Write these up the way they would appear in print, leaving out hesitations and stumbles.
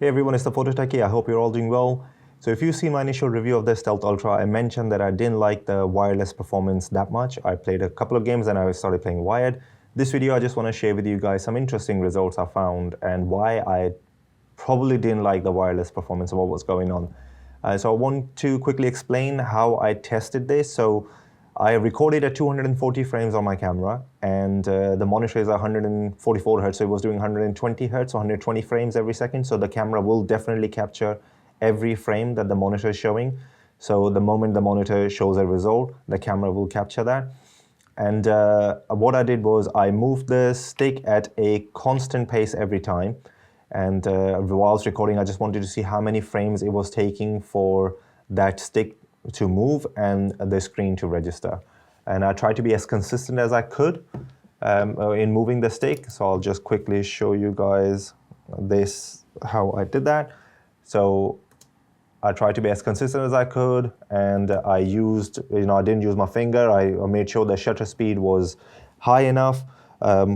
Hey everyone, it's the Photo Techie. I hope you're all doing well. So if you've seen my initial review of the Stealth Ultra, I mentioned that I didn't like the wireless performance that much. I played a couple of games and I started playing wired. This video, I just want to share with you guys some interesting results I found and why I probably didn't like the wireless performance of what was going on. So I want to quickly explain how I tested this. So I recorded at 240 frames on my camera, and the monitor is 144 hertz, so it was doing 120 hertz, 120 frames every second. So the camera will definitely capture every frame that the monitor is showing. So the moment the monitor shows a result, the camera will capture that. And what I did was I moved the stick at a constant pace every time. And whilst recording, I just wanted to see how many frames it was taking for that stick to move and the screen to register. And I tried to be as consistent as I could in moving the stick. So I'll just quickly show you guys how I did that. So I tried to be as consistent as I could, and I used, I didn't use my finger. I made sure the shutter speed was high enough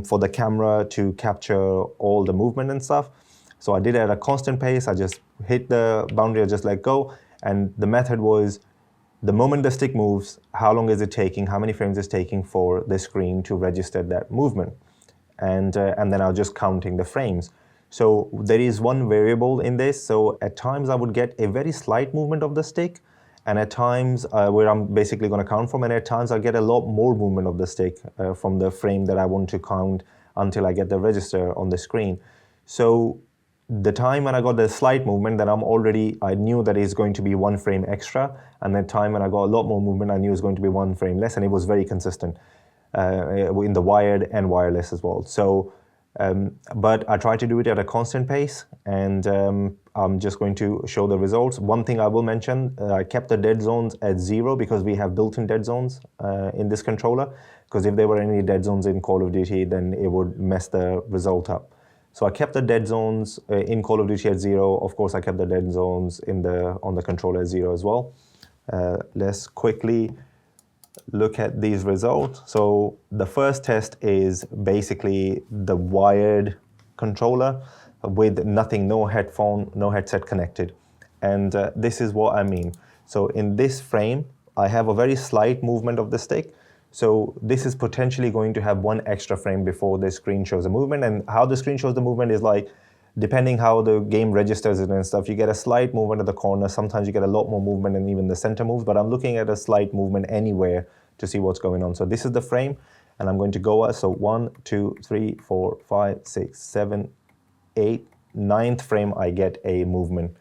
for the camera to capture all the movement and stuff. So I did it at a constant pace. I just hit the boundary, I just let go. And the method was, the moment the stick moves, how long is it taking, how many frames is it taking for the screen to register that movement? And then I was just counting the frames. So there is one variable in this. So at times I would get a very slight movement of the stick, and at times where I'm basically going to count from, and at times I get a lot more movement of the stick from the frame that I want to count until I get the register on the screen. So the time when I got the slight movement, then I knew that it's going to be one frame extra, and the time when I got a lot more movement, I knew it was going to be one frame less, and it was very consistent in the wired and wireless as well. So, but I tried to do it at a constant pace, and I'm just going to show the results. One thing I will mention, I kept the dead zones at 0 because we have built-in dead zones in this controller, because if there were any dead zones in Call of Duty, then it would mess the result up. So I kept the dead zones in Call of Duty at 0. Of course, I kept the dead zones on the controller at 0 as well. Let's quickly look at these results. So the first test is basically the wired controller with nothing, no headphone, no headset connected. And this is what I mean. So in this frame, I have a very slight movement of the stick. So this is potentially going to have one extra frame before the screen shows a movement. And how the screen shows the movement is like, depending how the game registers it and stuff, you get a slight movement at the corner. Sometimes you get a lot more movement and even the center moves, but I'm looking at a slight movement anywhere to see what's going on. So this is the frame, and I'm going to go, so 1, 2, 3, 4, 5, 6, 7, 8, 9th frame, I get a movement.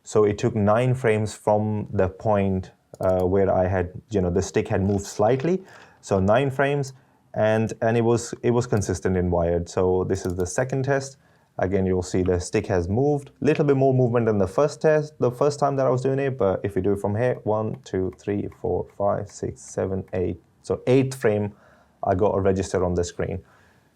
So it took 9 frames from the point where I had, the stick had moved slightly. So 9 frames, and it was consistent in wired. So this is the second test. Again, you'll see the stick has moved, a little bit more movement than the first test, the first time that I was doing it. But if you do it from here, 1, 2, 3, 4, 5, 6, 7, 8. So 8th frame, I got a register on the screen.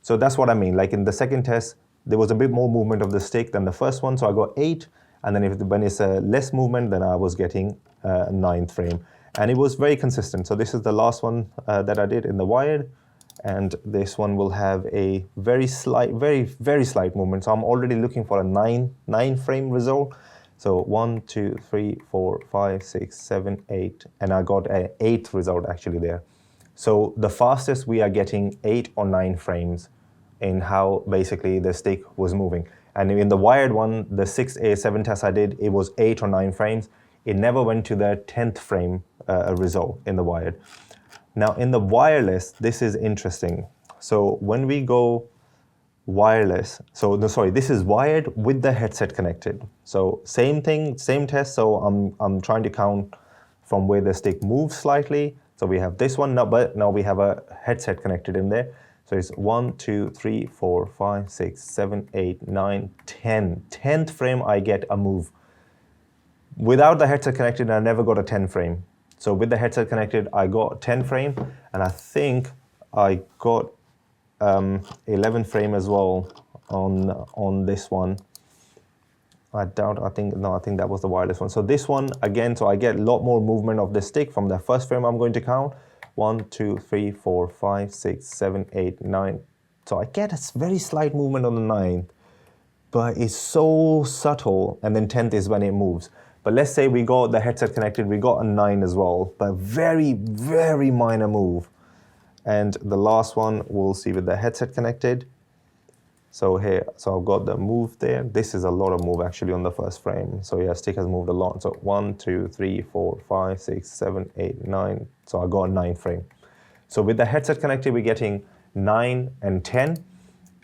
So that's what I mean. Like in the second test, there was a bit more movement of the stick than the first one. So I got 8. And then when it's less movement, then I was getting 9th frame. And it was very consistent. So this is the last one that I did in the wired. And this one will have a very slight, very slight movement. So I'm already looking for a 9 frame result. So 1, 2, 3, 4, 5, 6, 7, 8. And I got an 8th result actually there. So the fastest we are getting 8 or 9 frames in how basically the stick was moving. And in the wired one, the 6A7 test I did, it was 8 or 9 frames. It never went to the 10th frame result in the wired. Now in the wireless, this is interesting. So when we go wireless, this is wired with the headset connected. So same thing, same test. So I'm trying to count from where the stick moves slightly. So we have this one, but now we have a headset connected in there. So it's 1, 2, 3, 4, 5, 6, 7, 8, 9, 10. 10th frame, I get a move. Without the headset connected, I never got a 10 frame. So with the headset connected, I got 10 frame, and I think I got 11 frame as well on this one. I think that was the wireless one. So this one, again, so I get a lot more movement of the stick from the first frame I'm going to count. 1, 2, 3, 4, 5, 6, 7, 8, 9. So I get a very slight movement on the 9th. but it's so subtle, and then 10th is when it moves. But let's say we got the headset connected, we got a 9 as well, but very, very minor move. And the last one we'll see with the headset connected. So here, so I've got the move there. This is a lot of move actually on the first frame. So yeah, stick has moved a lot. So 1, 2, 3, 4, 5, 6, 7, 8, 9. So I got a 9 frame. So with the headset connected, we're getting 9 and 10.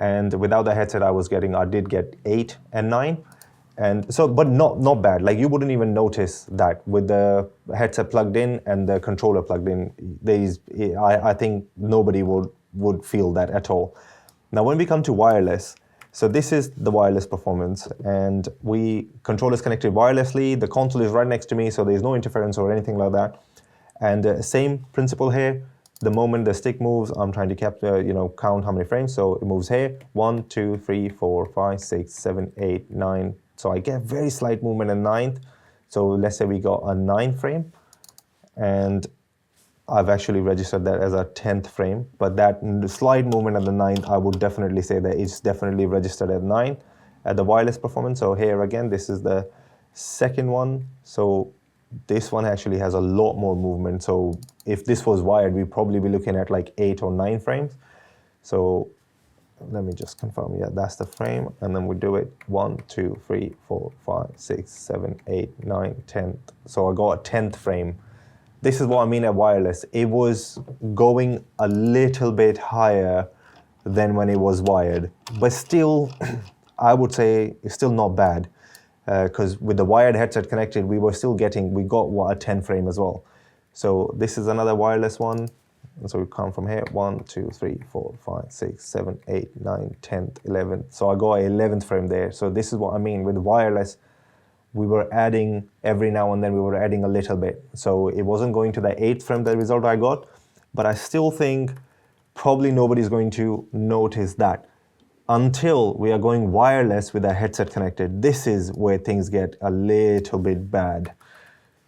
And without the headset, I did get 8 and 9. And so, but not bad. Like you wouldn't even notice that with the headset plugged in and the controller plugged in. I think nobody would feel that at all. Now, when we come to wireless, so this is the wireless performance, and controller's connected wirelessly. The console is right next to me, so there's no interference or anything like that. And same principle here. The moment the stick moves, I'm trying to count how many frames. So it moves here, 1, 2, 3, 4, 5, 6, 7, 8, 9. So I get very slight movement in 9th. So let's say we got a 9 frame, and I've actually registered that as a 10th frame, but that slight movement at the 9th, I would definitely say that it's definitely registered at 9 at the wireless performance. So here again, this is the second one. So this one actually has a lot more movement. So if this was wired, we'd probably be looking at like 8 or 9 frames. So let me just confirm. Yeah, that's the frame. And then we do it 1, 2, 3, 4, 5, 6, 7, 8, 9, 10. So I got a 10th frame. This is what I mean at wireless. It was going a little bit higher than when it was wired, but still, I would say it's still not bad, because with the wired headset connected, we got a 10 frame as well. So this is another wireless one. And so we come from here, 1, 2, 3, 4, 5, 6, 7, 8, 9, 10, 11. So I got an 11th frame there. So this is what I mean with wireless. We were adding every now and then, we were adding a little bit. So it wasn't going to the 8th frame, the result I got, but I still think probably nobody's going to notice that until we are going wireless with a headset connected. This is where things get a little bit bad.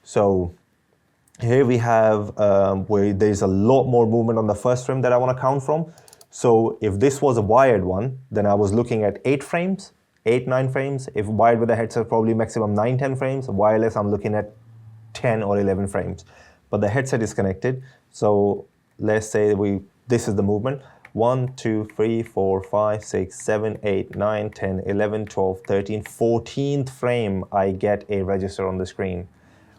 So here we have where there's a lot more movement on the first frame that I want to count from. So if this was a wired one, then I was looking at 8 frames. 8, 9 frames. If wired with a headset, probably maximum 9, 10 frames. Wireless, I'm looking at 10 or 11 frames. But the headset is connected. So let's say this is the movement. 1, 2, 3, 4, 5, 6, 7, 8, 9, 10, 11, 12, 13, 14th frame, I get a register on the screen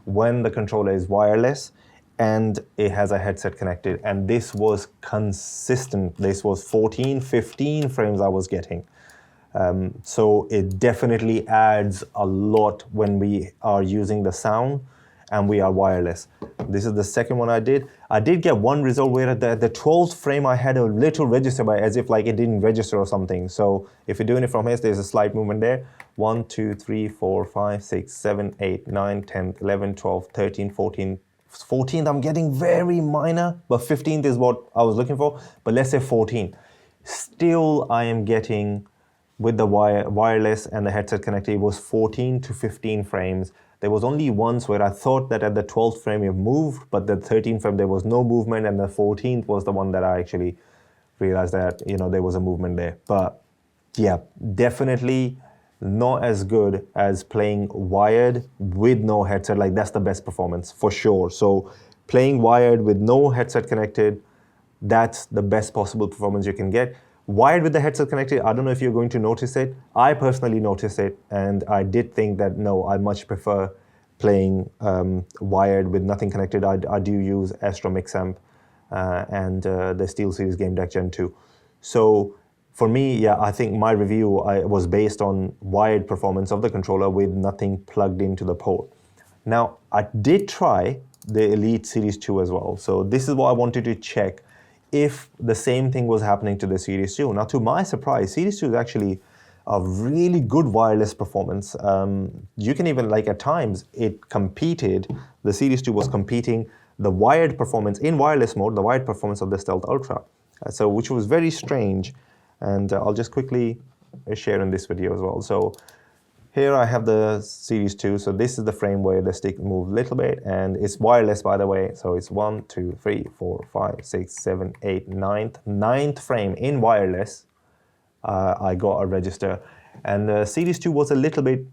when the controller is wireless and it has a headset connected. And this was consistent. This was 14, 15 frames I was getting. So it definitely adds a lot when we are using the sound and we are wireless. This is the second one I did. I did get one result where at the 12th frame I had a little register by as if like it didn't register or something. So if you're doing it from here, there's a slight movement there. 1, 2, 3, 4, 5, 6, 7, 8, 9, 10, 11, 12, 13, 14. 14th I'm getting very minor, but 15th is what I was looking for. But let's say 14. Still I am getting, with the wireless and the headset connected, it was 14 to 15 frames. There was only once where I thought that at the 12th frame it moved, but the 13th frame there was no movement, and the 14th was the one that I actually realized that there was a movement there. But yeah, definitely not as good as playing wired with no headset. Like that's the best performance for sure. So playing wired with no headset connected, that's the best possible performance you can get. Wired with the headset connected, I don't know if you're going to notice it. I personally noticed it, and I did think that no, I much prefer playing wired with nothing connected. I do use Astro Mixamp and the SteelSeries Game Deck Gen 2. So for me, yeah, I think my review was based on wired performance of the controller with nothing plugged into the port. Now, I did try the Elite Series 2 as well. So this is what I wanted to check if the same thing was happening to the Series 2. Now, to my surprise, Series 2 is actually a really good wireless performance. You can even, like at times, it competed, the Series 2 was competing the wired performance in wireless mode, the wired performance of the Stealth Ultra, so which was very strange. And I'll just quickly share in this video as well. So here I have the Series 2. So this is the frame where the stick moved a little bit, and it's wireless, by the way. So it's 1, 2, 3, 4, 5, 6, 7, 8, 9th frame in wireless. I got a register. And the Series 2 was a little bit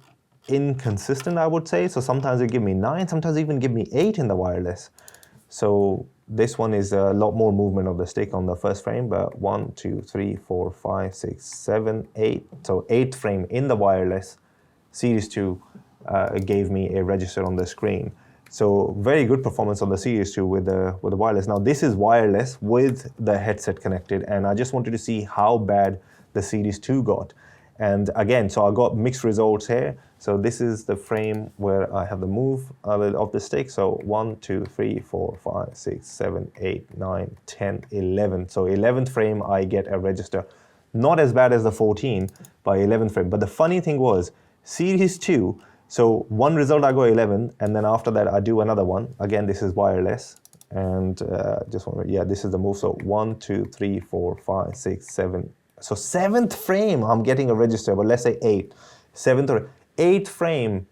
inconsistent, I would say. So sometimes it give me 9, sometimes even give me 8 in the wireless. So this one is a lot more movement of the stick on the first frame, but 1, 2, 3, 4, 5, 6, 7, 8. So 8th frame in the wireless. Series 2 gave me a register on the screen. So very good performance on the Series 2 with the wireless. Now this is wireless with the headset connected, and I just wanted to see how bad the Series 2 got. And again, so I got mixed results here. So this is the frame where I have the move of the stick. So 1, 2, 3, 4, 5, 6, 7, 8, 9, 10, 11. So 11th frame, I get a register. Not as bad as the 14 by 11th frame. But the funny thing was, Series 2, so one result I go 11, and then after that I do another one. Again, this is wireless. And this is the move. So 1, 2, 3, 4, 5, 6, 7. So 7th frame, I'm getting a register, but let's say 8. 7th or 8th frame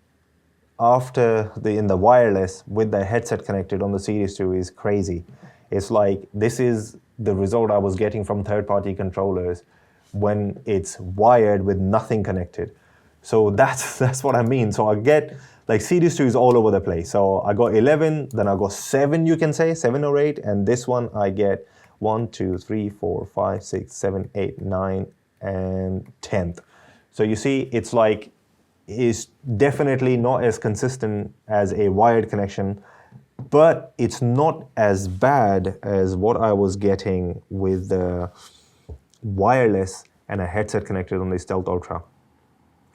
after in the wireless with the headset connected on the Series 2 is crazy. It's like, this is the result I was getting from third-party controllers when it's wired with nothing connected. So that's what I mean. So I get, like, Series 2 is all over the place. So I got 11, then I got 7, you can say, 7 or 8, and this one I get 1, 2, 3, 4, 5, 6, 7, 8, 9, and 10th. So you see, it's like, it's definitely not as consistent as a wired connection, but it's not as bad as what I was getting with the wireless and a headset connected on the Stealth Ultra.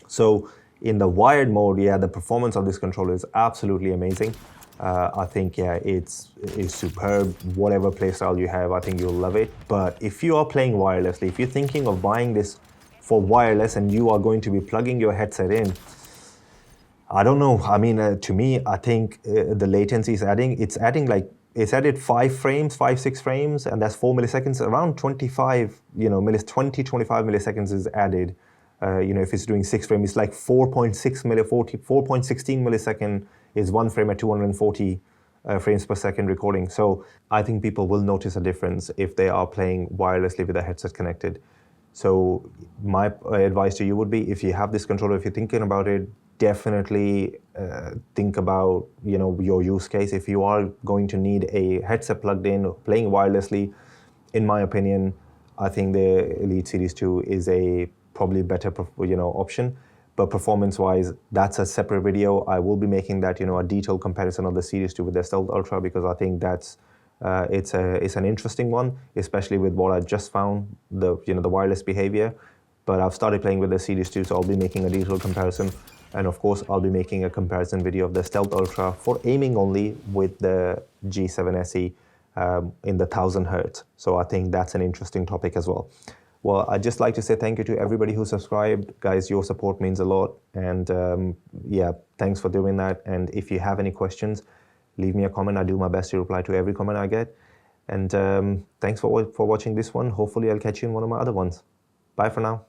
So in the wired mode, yeah, the performance of this controller is absolutely amazing. I think, yeah, it's superb. Whatever playstyle you have, I think you'll love it. But if you are playing wirelessly, if you're thinking of buying this for wireless and you are going to be plugging your headset in, I don't know. I mean, to me, I think the latency is it's added 5 frames, 5, 6 frames, and that's 4 milliseconds. Around 25, 20, 25 milliseconds is added. If it's doing 6 frames, it's like 4.16 millisecond is 1 frame at 240 frames per second recording. So I think people will notice a difference if they are playing wirelessly with a headset connected. So my advice to you would be, if you have this controller, if you're thinking about it, definitely think about your use case. If you are going to need a headset plugged in, playing wirelessly, in my opinion, I think the Elite Series 2 is a probably better option. But performance-wise, that's a separate video. I will be making that a detailed comparison of the Series 2 with the Stealth Ultra, because I think that's it's an interesting one, especially with what I just found, the wireless behavior. But I've started playing with the Series 2, so I'll be making a detailed comparison. And of course, I'll be making a comparison video of the Stealth Ultra for aiming only with the G7 SE in the 1000 Hertz. So I think that's an interesting topic as well. Well, I'd just like to say thank you to everybody who subscribed. Guys, your support means a lot. And yeah, thanks for doing that. And if you have any questions, leave me a comment. I do my best to reply to every comment I get. And thanks for watching this one. Hopefully, I'll catch you in one of my other ones. Bye for now.